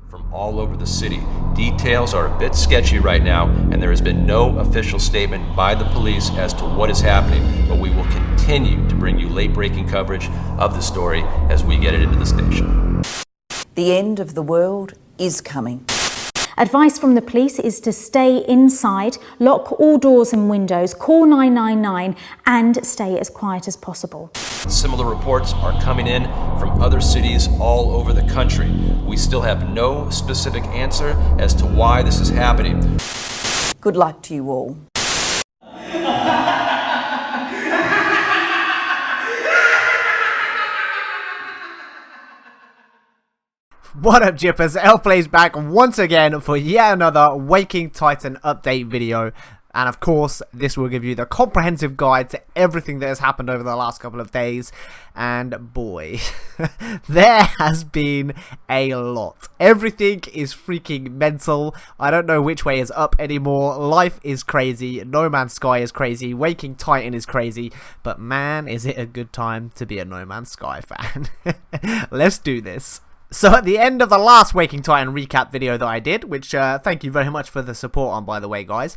from all over the city. Details are a bit sketchy right now, and there has been no official statement by the police as to what is happening, but we will continue to bring you late-breaking coverage of the story as we get it into the station. The end of the world is coming. Advice from the police is to stay inside, lock all doors and windows, call 999 and stay as quiet as possible. Similar reports are coming in from other cities all over the country. We still have no specific answer as to why this is happening. Good luck to you all. What up, Jippers? Elfplay's back once again for yet another Waking Titan update video. And of course, this will give you the comprehensive guide to everything that has happened over the last couple of days. And boy, there has been a lot. Everything is freaking mental. I don't know which way is up anymore. Life is crazy. No Man's Sky is crazy. Waking Titan is crazy. But man, is it a good time to be a No Man's Sky fan. Let's do this. So at the end of the last Waking Titan recap video that I did, which thank you very much for the support on, by the way, guys,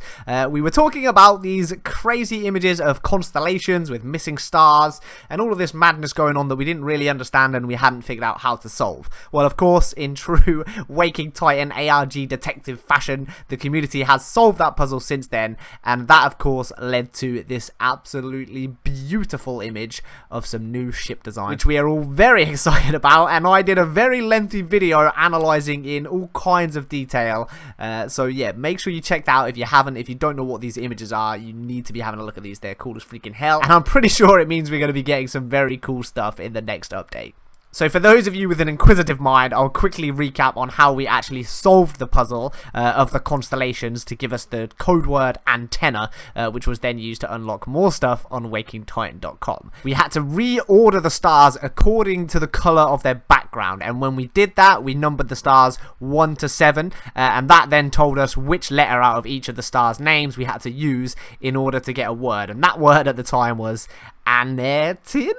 we were talking about these crazy images of constellations with missing stars and all of this madness going on that we didn't really understand and we hadn't figured out how to solve. Well, of course, in true Waking Titan ARG detective fashion, the community has solved that puzzle since then, and that, of course, led to this absolutely beautiful image of some new ship design, which we are all very excited about, and I did a very lengthy video analyzing in all kinds of detail, so yeah, make sure you check that out if you haven't. If you don't know what these images are, you need to be having a look at these. They're cool as freaking hell, and I'm pretty sure it means we're going to be getting some very cool stuff in the next update. So for those of you with an inquisitive mind, I'll quickly recap on how we actually solved the puzzle of the constellations to give us the code word antenna, which was then used to unlock more stuff on wakingtitan.com. We had to reorder the stars according to the colour of their background, and when we did that, we numbered the stars 1 to 7, and that then told us which letter out of each of the stars' names we had to use in order to get a word, and that word at the time was anetin?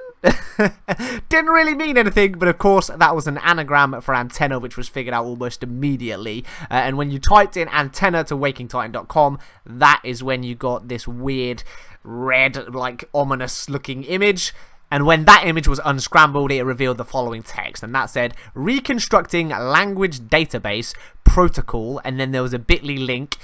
Didn't really mean anything, but of course that was an anagram for antenna, which was figured out almost immediately, and when you typed in antenna to wakingtitan.com, that is when you got this weird red, like ominous looking image. And when that image was unscrambled, it revealed the following text, and that said, reconstructing language database protocol, and then there was a bit.ly link,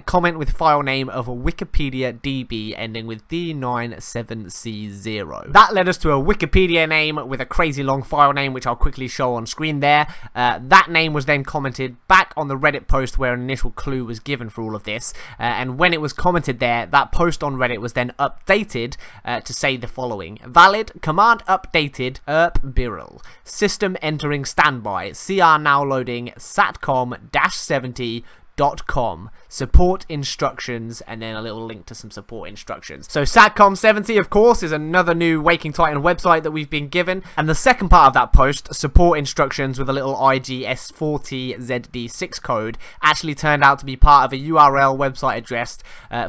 comment with file name of a Wikipedia DB ending with D97C0. That led us to a Wikipedia name with a crazy long file name, which I'll quickly show on screen there. That name was then commented back on the Reddit post where an initial clue was given for all of this, and when it was commented there, that post on Reddit was then updated to say the following: valid, command updated, Biril, system entering standby, CR now loading, satcom-70.com, support instructions, and then a little link to some support instructions. So satcom70, of course, is another new Waking Titan website that we've been given, and the second part of that post, support instructions with a little IGS40ZD6 code, actually turned out to be part of a URL website address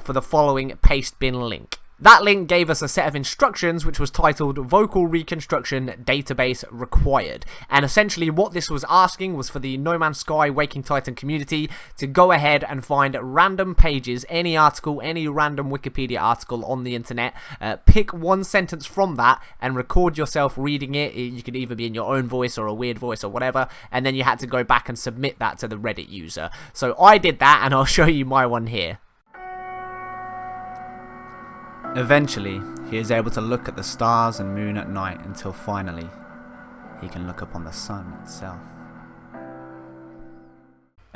for the following paste bin link. That link gave us a set of instructions which was titled Vocal Reconstruction Database Required, and essentially what this was asking was for the No Man's Sky Waking Titan community to go ahead and find random pages, any article, any random Wikipedia article on the internet, pick one sentence from that and record yourself reading it. You could either be in your own voice or a weird voice or whatever, and then you had to go back and submit that to the Reddit user. So I did that, and I'll show you my one here. Eventually, he is able to look at the stars and moon at night until finally, he can look upon the sun itself.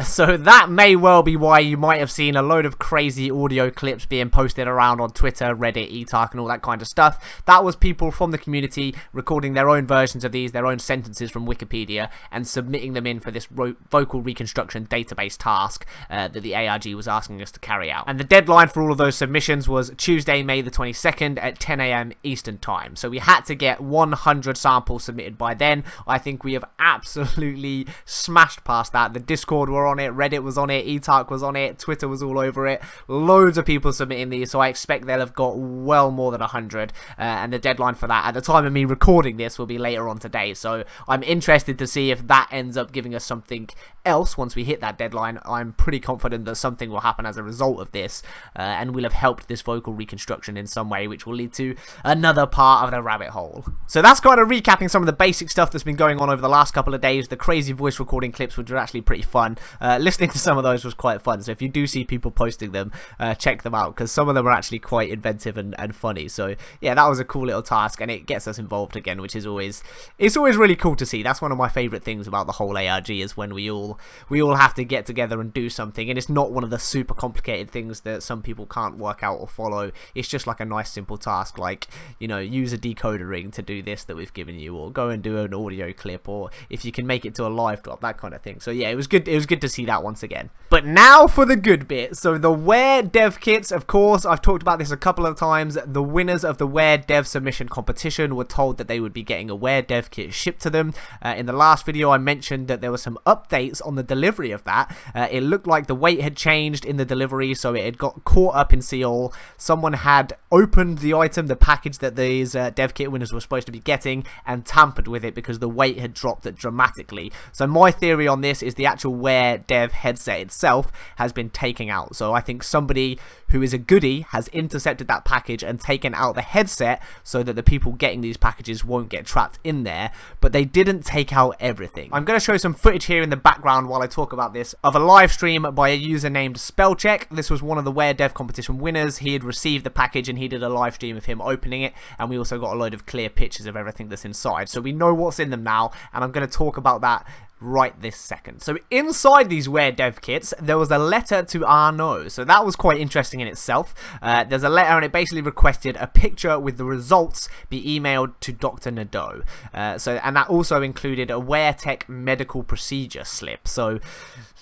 So that may well be why you might have seen a load of crazy audio clips being posted around on Twitter, Reddit, eTark, and all that kind of stuff. That was people from the community recording their own versions of these, their own sentences from Wikipedia, and submitting them in for this vocal reconstruction database task that the ARG was asking us to carry out. And the deadline for all of those submissions was Tuesday, May the 22nd at 10 AM Eastern Time. So we had to get 100 samples submitted by then. I think we have absolutely smashed past that. The Discord were on it, Reddit was on it, eTark was on it, Twitter was all over it. Loads of people submitting these, so I expect they'll have got well more than 100, and the deadline for that at the time of me recording this will be later on today, so I'm interested to see if that ends up giving us something else, once we hit that deadline, I'm pretty confident that something will happen as a result of this, and will have helped this vocal reconstruction in some way, which will lead to another part of the rabbit hole. So that's kind of recapping some of the basic stuff that's been going on over the last couple of days. The crazy voice recording clips, which were actually pretty fun. Listening to some of those was quite fun, so if you do see people posting them, check them out, because some of them are actually quite inventive and funny. So yeah, that was a cool little task, and it gets us involved again, which is always really cool to see. That's one of my favorite things about the whole ARG, is when we all have to get together and do something, and it's not one of the super complicated things that some people can't work out or follow. It's just like a nice simple task, like, you know, use a decoder ring to do this that we've given you, or go and do an audio clip, or if you can make it to a live drop, that kind of thing. So yeah, it was good to see that once again. But now for the good bit. So the Where dev kits, of course, I've talked about this a couple of times. The winners of the Where dev submission competition were told that they would be getting a Where dev kit shipped to them. In the last video I mentioned that there were some updates on the delivery of that. It looked like the weight had changed in the delivery, so it had got caught up in seal. Someone had opened the item, the package that these dev kit winners were supposed to be getting, and tampered with it because the weight had dropped dramatically. So my theory on this is the actual Where dev headset itself has been taken out. So I think somebody who is a goodie has intercepted that package and taken out the headset so that the people getting these packages won't get trapped in there, but they didn't take out everything. I'm going to show some footage here in the background while I talk about this of a live stream by a user named Spellcheck. This was one of the Where dev competition winners. He had received the package and he did a live stream of him opening it, and we also got a load of clear pictures of everything that's inside, so we know what's in them now, and I'm going to talk about that right this second. So inside these Where dev kits, there was a letter to Arnaud. So that was quite interesting in itself. There's a letter, and it basically requested a picture with the results be emailed to Dr. Nadeau. And that also included a WearTech medical procedure slip. So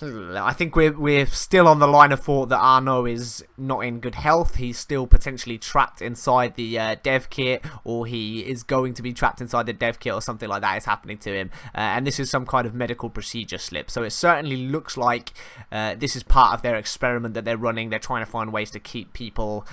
I think we're still on the line of thought that Arnaud is not in good health. He's still potentially trapped inside the dev kit, or he is going to be trapped inside the dev kit, or something like that is happening to him. And this is some kind of medical procedure slip. So it certainly looks like this is part of their experiment that they're running. They're trying to find ways to keep people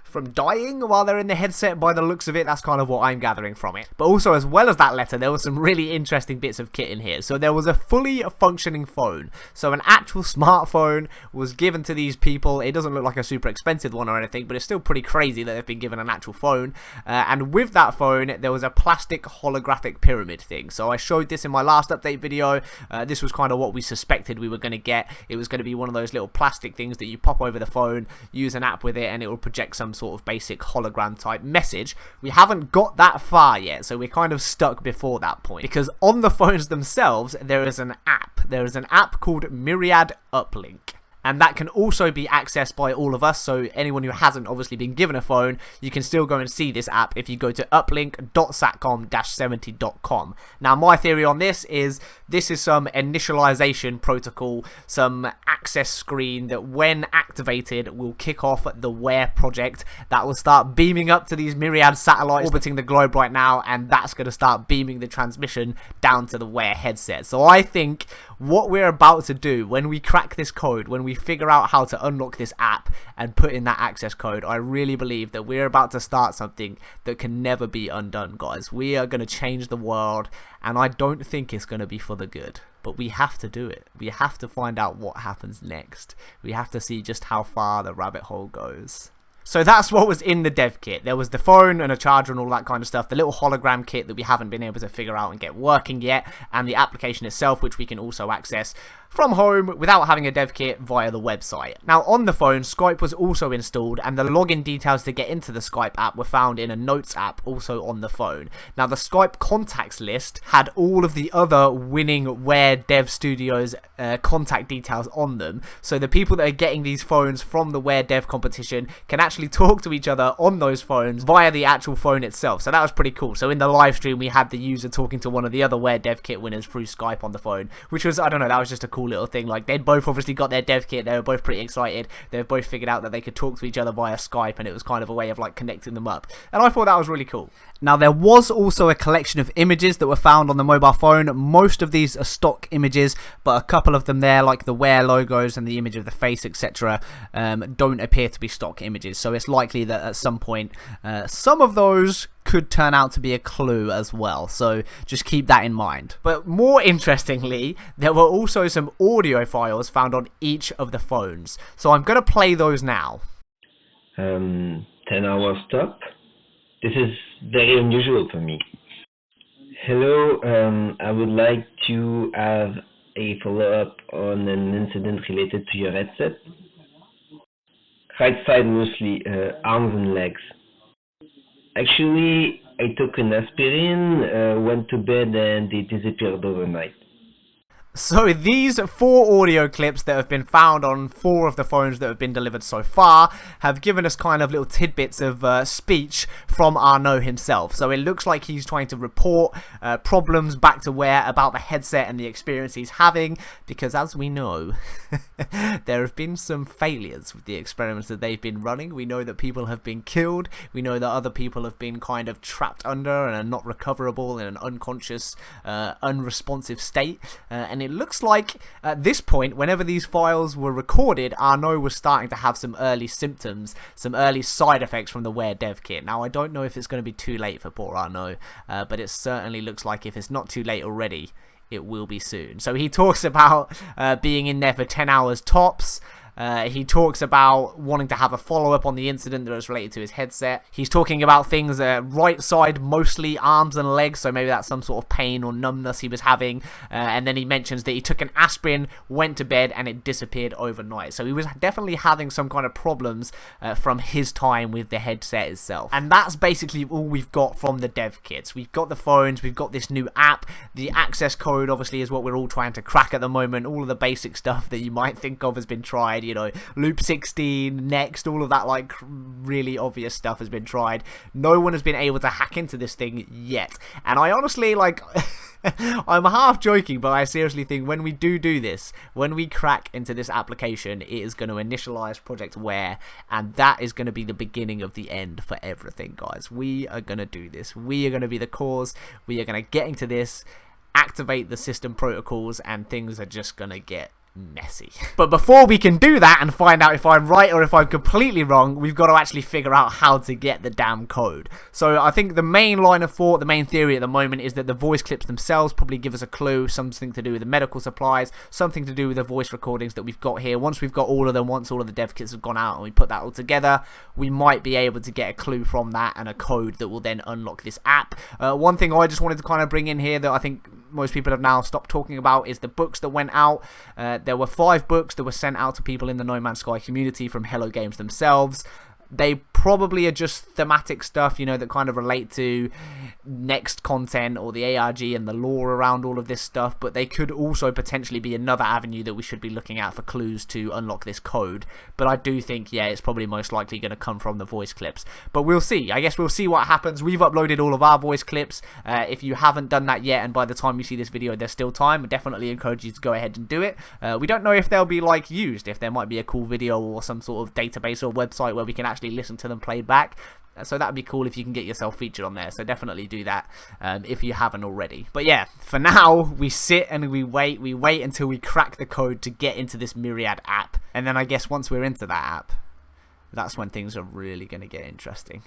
from dying while they're in the headset. By the looks of it, that's kind of what I'm gathering from it. But also, as well as that letter, there was some really interesting bits of kit in here. So there was a fully functioning phone. So an actual smartphone was given to these people. It doesn't look like a super expensive one or anything, but it's still pretty crazy that they've been given an actual phone. And with that phone, there was a plastic holographic pyramid thing. So I showed this in my last update video. This was kind of what we suspected we were going to get. It was going to be one of those little plastic things that you pop over the phone, use an app with it, and it will project some sort of basic hologram type message. We haven't got that far yet, so we're kind of stuck before that point, because on the phones themselves there is an app. There is an app called Myriad Uplink, and that can also be accessed by all of us. So anyone who hasn't obviously been given a phone, you can still go and see this app if you go to uplink.satcom-70.com. Now my theory on this is some initialization protocol, some access screen that when activated will kick off the Where project that will start beaming up to these Myriad satellites orbiting the globe right now, and that's going to start beaming the transmission down to the Where headset. So I think what we're about to do when we crack this code, when we figure out how to unlock this app and put in that access code, I really believe that we're about to start something that can never be undone, guys. We are going to change the world, and I don't think it's going to be for the good, but we have to do it. We have to find out what happens next. We have to see just how far the rabbit hole goes. So that's what was in the dev kit. There was the phone and a charger and all that kind of stuff, the little hologram kit that we haven't been able to figure out and get working yet, and the application itself, which we can also access from home without having a dev kit via the website. Now on the phone, Skype was also installed, and the login details to get into the Skype app were found in a Notes app also on the phone. Now the Skype contacts list had all of the other winning Where Dev Studios contact details on them, so the people that are getting these phones from the Where Dev competition can actually talk to each other on those phones via the actual phone itself. So that was pretty cool. So in the live stream we had the user talking to one of the other Where Dev Kit winners through Skype on the phone, which was, I don't know, that was just a cool little thing. Like, they'd both obviously got their dev kit, they were both pretty excited, they've both figured out that they could talk to each other via Skype, and it was kind of a way of like connecting them up, and I thought that was really cool. Now there was also a collection of images that were found on the mobile phone. Most of these are stock images, but a couple of them there, like the Where logos and the image of the face, etc., don't appear to be stock images. So So it's likely that at some point, some of those could turn out to be a clue as well. So just keep that in mind. But more interestingly, there were also some audio files found on each of the phones. So I'm going to play those now. 10-hour stop. This is very unusual for me. Hello, I would like to have a follow-up on an incident related to your headset. Right side mostly, arms and legs. Actually, I took an aspirin, went to bed, and they disappeared overnight. So these 4 audio clips that have been found on 4 of the phones that have been delivered so far have given us kind of little tidbits of speech from Arnaud himself. So it looks like he's trying to report problems back to Wear about the headset and the experience he's having, because as we know, there have been some failures with the experiments that they've been running. We know that people have been killed. We know that other people have been kind of trapped under and are not recoverable in an unconscious, unresponsive state. And it looks like at this point, whenever these files were recorded, Arnaud was starting to have some early symptoms, some early side effects from the Wear dev kit. Now, I don't know if it's going to be too late for poor Arnaud, but it certainly looks like if it's not too late already, it will be soon. So he talks about being in there for 10 hours tops. He talks about wanting to have a follow-up on the incident that was related to his headset. He's talking about things right side, mostly arms and legs, so maybe that's some sort of pain or numbness he was having. And then he mentions that he took an aspirin, went to bed, and it disappeared overnight. So he was definitely having some kind of problems from his time with the headset itself. And that's basically all we've got from the dev kits. We've got the phones, we've got this new app. The access code, obviously, is what we're all trying to crack at the moment. All of the basic stuff that you might think of has been tried. You know, loop 16, next, all of that like really obvious stuff has been tried. No one has been able to hack into this thing yet. And I honestly, like, I'm half joking, but I seriously think when we do this, when we crack into this application, it is going to initialize Project Wear, and that is going to be the beginning of the end for everything, guys. We are going to do this. We are going to be the cause. We are going to get into this, activate the system protocols, and things are just going to get messy. But before we can do that and find out if I'm right or if I'm completely wrong, we've got to actually figure out how to get the damn code. So I think the main line of thought, the main theory at the moment is that the voice clips themselves probably give us a clue, something to do with the medical supplies, something to do with the voice recordings that we've got here. Once we've got all of them, once all of the dev kits have gone out and we put that all together, we might be able to get a clue from that and a code that will then unlock this app. One thing I just wanted to kind of bring in here that I think most people have now stopped talking about is the books that went out. There were 5 books that were sent out to people in the No Man's Sky community from Hello Games themselves. They probably are just thematic stuff, you know, that kind of relate to next content or the ARG and the lore around all of this stuff, but they could also potentially be another avenue that we should be looking at for clues to unlock this code. But I do think, yeah, it's probably most likely going to come from the voice clips. But we'll see. I guess we'll see what happens. We've uploaded all of our voice clips. If you haven't done that yet, and by the time you see this video there's still time, I definitely encourage you to go ahead and do it. We don't know if they'll be like used, if there might be a cool video or some sort of database or website where we can actually listen to them played back. So that'd be cool if you can get yourself featured on there. So definitely do that if you haven't already. But yeah, for now, we sit and we wait. We wait until we crack the code to get into this Myriad app. And then I guess once we're into that app, that's when things are really going to get interesting.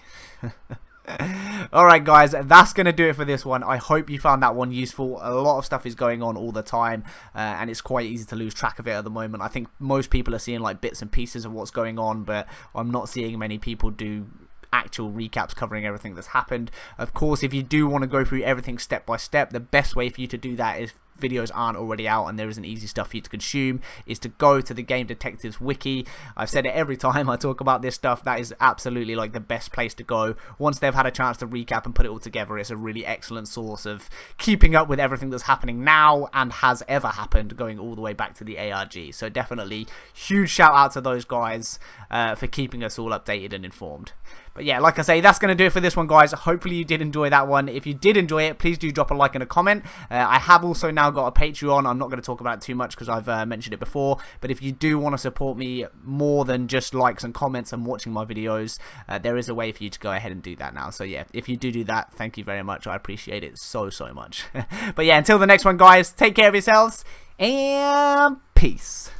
Alright guys, that's going to do it for this one. I hope you found that one useful. A lot of stuff is going on all the time, and it's quite easy to lose track of it at the moment. I think most people are seeing like bits and pieces of what's going on, but I'm not seeing many people do actual recaps covering everything that's happened. Of course, if you do want to go through everything step by step, the best way for you to do that is videos aren't already out and there isn't easy stuff for you to consume, is to go to the Game Detectives wiki. I've said it every time I talk about this stuff, that is absolutely like the best place to go. Once they've had a chance to recap and put it all together, it's a really excellent source of keeping up with everything that's happening now and has ever happened, going all the way back to the ARG. So definitely huge shout out to those guys for keeping us all updated and informed. But yeah, like I say, that's going to do it for this one, guys. Hopefully you did enjoy that one. If you did enjoy it, please do drop a like and a comment. I have also now got a Patreon. I'm not going to talk about it too much because I've mentioned it before. But if you do want to support me more than just likes and comments and watching my videos, there is a way for you to go ahead and do that now. So yeah, if you do that, thank you very much. I appreciate it so much. But yeah, until the next one, guys, take care of yourselves and peace.